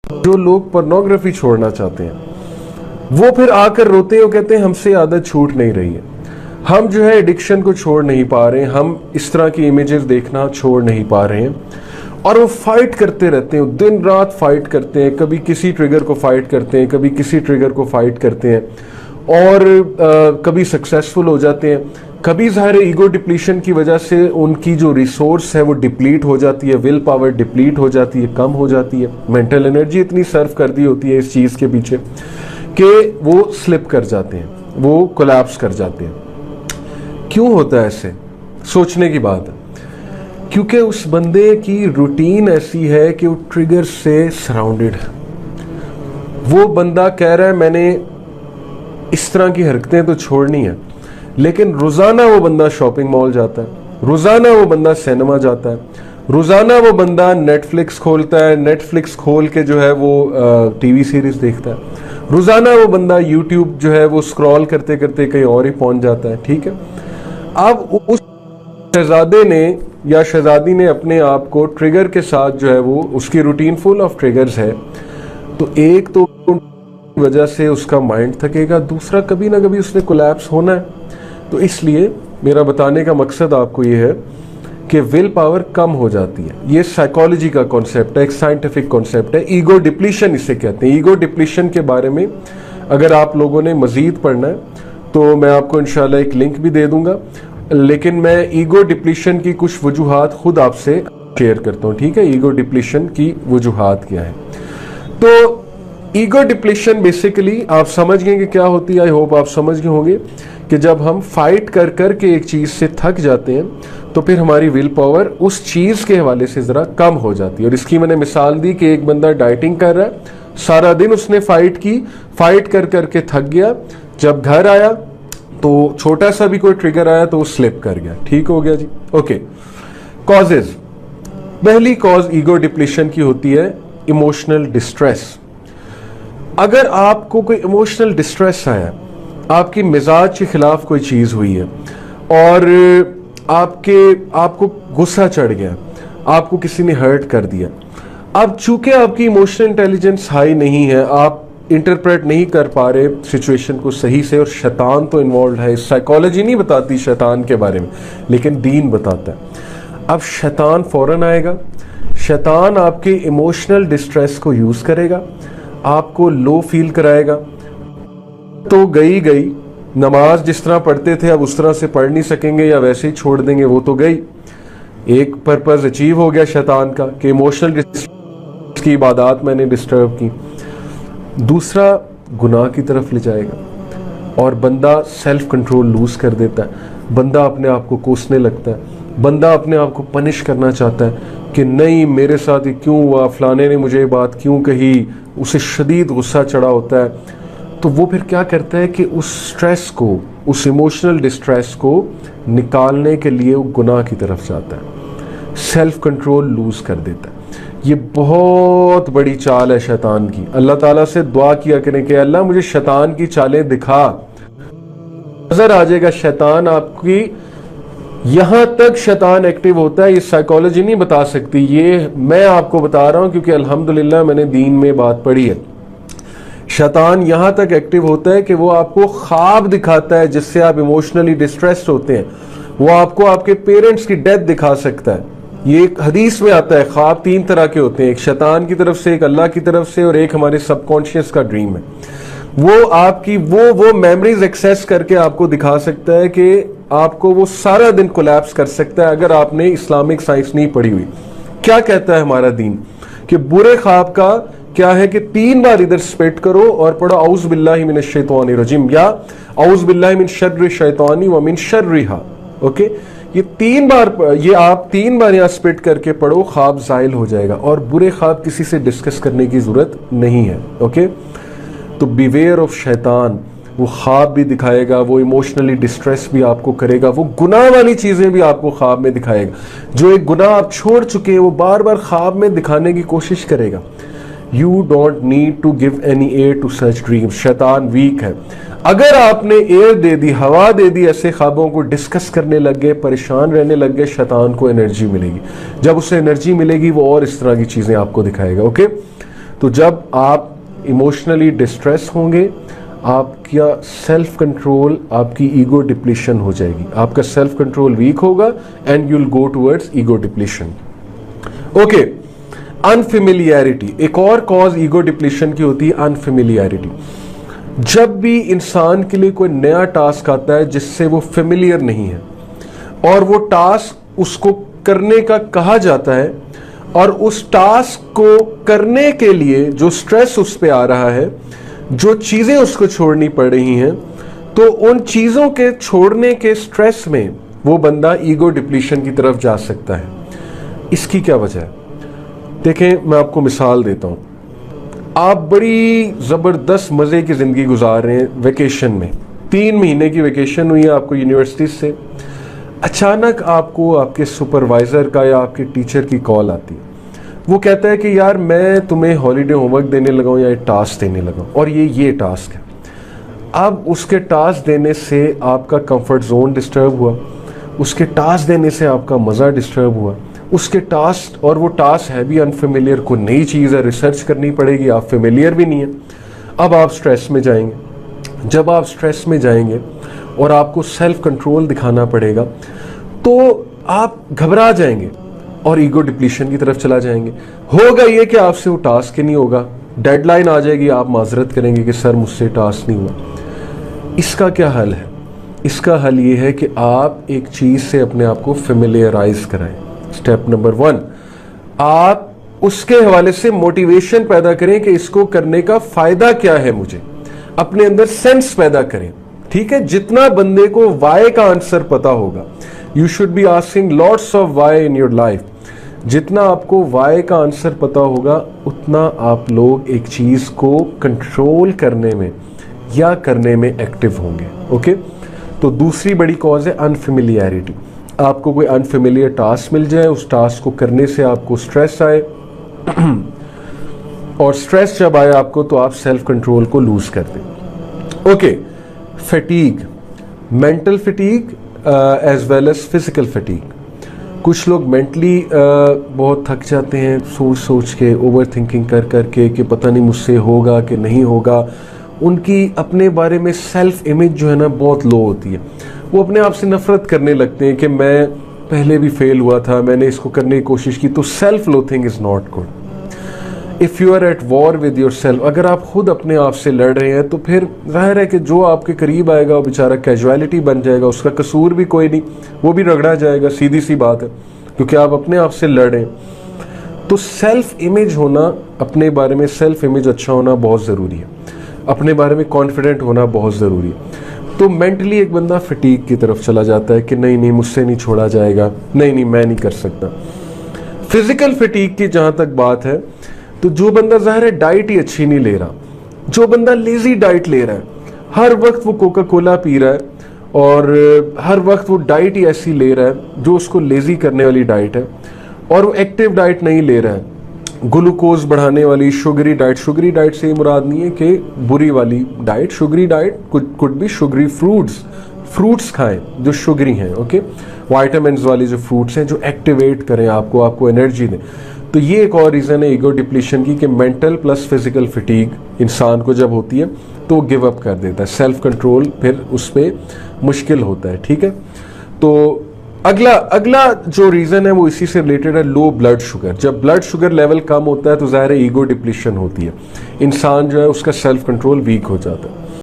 जो लोग pornography छोड़ना चाहते हैं वो फिर आकर रोते हैं और कहते हैं हमसे आदत छूट नहीं रही है, हम जो है एडिक्शन को छोड़ नहीं पा रहे हैं, हम इस तरह की इमेजेस देखना छोड़ नहीं पा रहे हैं। और वो फाइट करते रहते हैं, दिन रात फाइट करते हैं, कभी किसी ट्रिगर को फाइट करते हैं, कभी किसी ट्रिगर को फाइट करते हैं और कभी सक्सेसफुल हो जाते हैं, कभी ज़ाहिर ईगो डिप्लीशन की वजह से उनकी जो रिसोर्स है वो डिप्लीट हो जाती है, विल पावर डिप्लीट हो जाती है, कम हो जाती है, मेंटल एनर्जी इतनी सर्व कर दी होती है इस चीज़ के पीछे कि वो स्लिप कर जाते हैं, वो कोलैप्स कर जाते हैं। क्यों होता है ऐसे? सोचने की बात है, क्योंकि उस बंदे की रूटीन ऐसी है कि वो ट्रिगर से सराउंडेड है। वो बंदा कह रहा है मैंने इस तरह की हरकतें तो छोड़नी है, लेकिन रोजाना वो बंदा शॉपिंग मॉल जाता है, रोजाना वो बंदा सिनेमा जाता है, रोजाना वो बंदा नेटफ्लिक्स खोलता है, नेटफ्लिक्स खोल के जो है वो टीवी सीरीज देखता है, रोजाना वो बंदा यूट्यूब जो है वो स्क्रॉल करते करते कहीं और ही पहुंच जाता है। ठीक है, अब उस शहजादे ने या शहजादी ने अपने आप को ट्रिगर के साथ जो है वो उसकी रूटीन फुल ऑफ ट्रिगर्स है, तो एक तो वजह से उसका माइंड थकेगा, दूसरा कभी ना कभी उसने कोलैप्स होना है। तो इसलिए मेरा बताने का मकसद आपको ये है कि विल पावर कम हो जाती है। ये साइकोलॉजी का कॉन्सेप्ट है, एक साइंटिफिक कॉन्सेप्ट है, ईगो डिप्लीशन इसे कहते हैं। ईगो डिप्लीशन के बारे में अगर आप लोगों ने मजीद पढ़ना है तो मैं आपको इंशाल्लाह एक लिंक भी दे दूंगा, लेकिन मैं ईगो डिप्लीशन की कुछ वजूहात खुद आपसे शेयर करता हूँ। ठीक है, ईगो डिप्लीशन की वजूहात क्या है? तो ईगो डिप्लीशन बेसिकली आप समझ गए कि क्या होती है, आई होप आप समझ गए होंगे कि जब हम फाइट कर कर के एक चीज से थक जाते हैं तो फिर हमारी विल पावर उस चीज के हवाले से जरा कम हो जाती है। और इसकी मैंने मिसाल दी कि एक बंदा डाइटिंग कर रहा है, सारा दिन उसने फाइट की, फाइट कर कर के थक गया, जब घर आया तो छोटा सा भी कोई ट्रिगर आया तो वो स्लिप कर गया। ठीक हो गया जी। Okay, causes. पहली कॉज ईगो डिप्लीशन की होती है इमोशनल डिस्ट्रेस। अगर आपको कोई इमोशनल डिस्ट्रेस आया, आपकी मिजाज के खिलाफ कोई चीज हुई है और आपको गुस्सा चढ़ गया, आपको किसी ने हर्ट कर दिया, अब चूंकि आपकी इमोशनल इंटेलिजेंस हाई नहीं है, आप इंटरप्रेट नहीं कर पा रहे सिचुएशन को सही से, और शैतान तो इन्वॉल्व है, साइकोलॉजी नहीं बताती शैतान के बारे में लेकिन दीन बताता है। अब शैतान फौरन आएगा, शैतान आपके इमोशनल डिस्ट्रेस को यूज करेगा, आपको लो फील कराएगा। तो गई नमाज जिस तरह पढ़ते थे अब उस तरह से पढ़ नहीं सकेंगे या वैसे ही छोड़ देंगे, वो तो गई। एक पर्पस अचीव हो गया शैतान का कि इमोशनल डिस्ट्रेस की इबादत मैंने डिस्टर्ब की। दूसरा गुनाह की तरफ ले जाएगा और बंदा सेल्फ कंट्रोल लूज कर देता है, बंदा अपने आप को कोसने लगता है, बंदा अपने आप को पनिश करना चाहता है कि नहीं मेरे साथ ये क्यों हुआ, फलाने ने मुझे ये बात क्यों कही, उसे शदीद गुस्सा चढ़ा होता है। तो वो फिर क्या करता है कि उस स्ट्रेस को, उस इमोशनल डिस्ट्रेस को निकालने के लिए वो गुनाह की तरफ जाता है, सेल्फ कंट्रोल लूज कर देता है। ये बहुत बड़ी चाल है शैतान की। अल्लाह ताला से दुआ किया करें कि अल्लाह मुझे शैतान की चालें दिखा, नजर आ जाएगा शैतान आपकी। यहां तक शैतान एक्टिव होता है, ये साइकोलॉजी नहीं बता सकती, ये मैं आपको बता रहा हूं क्योंकि अल्हम्दुलिल्लाह मैंने दीन में बात पढ़ी है। शैतान यहां तक एक्टिव होता है कि वो आपको ख्वाब दिखाता है जिससे आप इमोशनली डिस्ट्रेस्ड होते हैं। वो आपको आपके पेरेंट्स की डेथ दिखा सकता है। ये एक हदीस में आता है, ख्वाब तीन तरह के होते हैं, एक शैतान की तरफ से, एक अल्लाह की तरफ से, और एक हमारे सबकॉन्शियस का ड्रीम है। वो आपकी वो मेमोरीज एक्सेस करके आपको दिखा सकता है कि आपको वो सारा दिन कोलैप्स कर सकता है अगर आपने इस्लामिक साइंस नहीं पढ़ी हुई। क्या कहता है हमारा दीन कि बुरे ख्वाब का क्या है कि 3 बार इधर स्पेट करो और पढ़ो औज़ु बिल्लाहि मिनश शैतानिर रजीम या औज़ु बिल्लाहि मिन शर्रि शैतानी व मिन शर्रिहा। ओके, ये 3 बार, ये आप 3 बार यहाँ स्पेट करके पढ़ो, ख्वाब ज़ाइल हो जाएगा और बुरे ख्वाब किसी से डिस्कस करने की जरूरत नहीं है। ओके, तो बिवेयर ऑफ शैतान। वो ख्वाब भी दिखाएगा, वो इमोशनली डिस्ट्रेस भी आपको करेगा, वो गुनाह वाली चीजें भी आपको ख्वाब में दिखाएगा। जो एक गुनाह आप छोड़ चुके हैं वो बार बार ख्वाब में दिखाने की कोशिश करेगा। You don't need to give any air to such dreams. शैतान वीक है। अगर आपने एयर दे दी, हवा दे दी, ऐसे ख्वाबों को डिस्कस करने लग गए, परेशान रहने लग गए, शैतान को एनर्जी मिलेगी। जब उसे एनर्जी मिलेगी वो और इस तरह की चीजें आपको दिखाएगा। ओके, تو جب آپ ایموشنلی ڈسٹریس ہوں گے آپ کا سیلف کنٹرول, آپ کی ایگو ڈپلیشن ہو جائے گی, آپ کا سیلف کنٹرول ویک ہوگا and you will go towards ego depletion. Okay, unfamiliarity, ایک اور کاز ایگو ڈپلیشن کی ہوتی ہے انفیملیرٹی. جب بھی انسان کے لیے کوئی نیا ٹاسک آتا ہے جس سے وہ فیملیئر نہیں ہے اور وہ ٹاسک اس کو کرنے کا کہا جاتا ہے اور اس ٹاسک کو کرنے کے لیے جو سٹریس اس پہ آ رہا ہے, جو چیزیں اس کو چھوڑنی پڑ رہی ہیں, تو ان چیزوں کے چھوڑنے کے سٹریس میں وہ بندہ ایگو ڈپلیشن کی طرف جا سکتا ہے. اس کی کیا وجہ ہے؟ دیکھیں میں آپ کو مثال دیتا ہوں. آپ بڑی زبردست مزے کی زندگی گزار رہے ہیں ویکیشن میں, 3 مہینے کی ویکیشن ہوئی ہے آپ کو یونیورسٹی سے, اچانک آپ کو آپ کے سپروائزر کا یا آپ کے ٹیچر کی کال آتی ہے. وہ کہتا ہے کہ یار میں تمہیں ہالیڈے ہوم ورک دینے لگا ہوں یا ٹاسک دینے لگا ہوں اور یہ ٹاسک ہے. اب اس کے ٹاسک دینے سے آپ کا کمفرٹ زون ڈسٹرب ہوا, اس کے ٹاسک دینے سے آپ کا مزہ ڈسٹرب ہوا, اس کے ٹاسک, اور وہ ٹاسک ہے بھی انفیملیئر, کوئی نئی چیز ہے, ریسرچ کرنی پڑے گی, آپ فیملیئر بھی نہیں ہیں. اب آپ سٹریس میں جائیں گے. جب آپ سٹریس میں جائیں گے اور آپ کو سیلف کنٹرول دکھانا پڑے گا تو آپ گھبرا جائیں گے اور ایگو ڈپلیشن کی طرف چلا جائیں گے. ہوگا یہ کہ آپ سے وہ ٹاسک ہی نہیں ہوگا, ڈیڈ لائن آ جائے گی, آپ معذرت کریں گے کہ سر مجھ سے ٹاسک نہیں ہوا. اس کا کیا حل ہے؟ اس کا حل یہ ہے کہ آپ ایک چیز سے اپنے آپ کو فیملیئرائز کرائیں. اسٹیپ نمبر 1, آپ اس کے حوالے سے موٹیویشن پیدا کریں کہ اس کو کرنے کا فائدہ کیا ہے, مجھے اپنے اندر سینس پیدا کریں. ٹھیک ہے, جتنا بندے کو وائی کا آنسر پتا ہوگا, you should be asking lots of why in your life, جتنا آپ کو وائی کا آنسر پتا ہوگا اتنا آپ لوگ ایک چیز کو کنٹرول کرنے میں یا کرنے میں ایکٹیو ہوں گے. اوکے, تو دوسری بڑی کاز ہے انفیملیرٹی. آپ کو کوئی انفیملیئر ٹاسک مل جائے, اس ٹاسک کو کرنے سے آپ کو سٹریس آئے اور سٹریس جب آئے آپ کو تو آپ سیلف کنٹرول کو لوز کر دیں. Okay, fatigue, mental fatigue as well as physical fatigue. کچھ لوگ مینٹلی بہت تھک جاتے ہیں سوچ کے, اوور تھنکنگ کر کے کہ پتہ نہیں مجھ سے ہوگا کہ نہیں ہوگا. ان کی اپنے بارے میں سیلف امیج جو ہے نا بہت لو ہوتی ہے. وہ اپنے آپ سے نفرت کرنے لگتے ہیں کہ میں پہلے بھی فیل ہوا تھا, میں نے اس کو کرنے کی کوشش کی. تو self loathing is not good. If you are at war with yourself, اگر آپ خود اپنے آپ سے لڑ رہے ہیں تو پھر ظاہر ہے کہ جو آپ کے قریب آئے گا وہ بیچارہ کیجویلٹی بن جائے گا, اس کا قصور بھی کوئی نہیں, وہ بھی رگڑا جائے گا. سیدھی سی بات ہے, کیونکہ آپ اپنے آپ سے لڑ رہے ہیں. تو سیلف امیج ہونا, اپنے بارے میں سیلف امیج اچھا ہونا بہت ضروری ہے, اپنے بارے میں کانفیڈنٹ ہونا بہت ضروری ہے. تو مینٹلی ایک بندہ فٹیگ کی طرف چلا جاتا ہے کہ نہیں مجھ سے نہیں چھوڑا جائے گا, نہیں میں نہیں کر سکتا. فزیکل فٹیگ کی جہاں تک بات ہے تو جو بندہ ظاہر ہے ڈائٹ ہی اچھی نہیں لے رہا, جو بندہ لیزی ڈائٹ لے رہا ہے, ہر وقت وہ کوکا کولا پی رہا ہے اور ہر وقت وہ ڈائٹ ہی ایسی لے رہا ہے جو اس کو لیزی کرنے والی ڈائٹ ہے, اور وہ ایکٹیو ڈائٹ نہیں لے رہا ہے, گلوکوز بڑھانے والی شوگری ڈائٹ. شوگری ڈائٹ سے یہ مراد نہیں ہے کہ بری والی diet, sugary diet could be sugary fruits کھائیں جو شوگری ہیں. اوکے, وائٹامنز والی جو فروٹس ہیں جو ایکٹیویٹ کریں آپ کو انرجی دیں. تو یہ ایک اور ریزن ہے ایگو ڈپلیشن کی کہ مینٹل پلس فزیکل فٹیگ انسان کو جب ہوتی ہے تو گیو اپ کر دیتا ہے, سیلف کنٹرول پھر اس پہ مشکل ہوتا ہے. ٹھیک ہے, تو اگلا جو ریزن ہے وہ اسی سے ریلیٹڈ ہے, لو بلڈ شوگر. جب بلڈ شوگر لیول کم ہوتا ہے تو ظاہر ہے ایگو ڈپلیشن ہوتی ہے, انسان جو ہے اس کا سیلف کنٹرول ویک ہو جاتا ہے.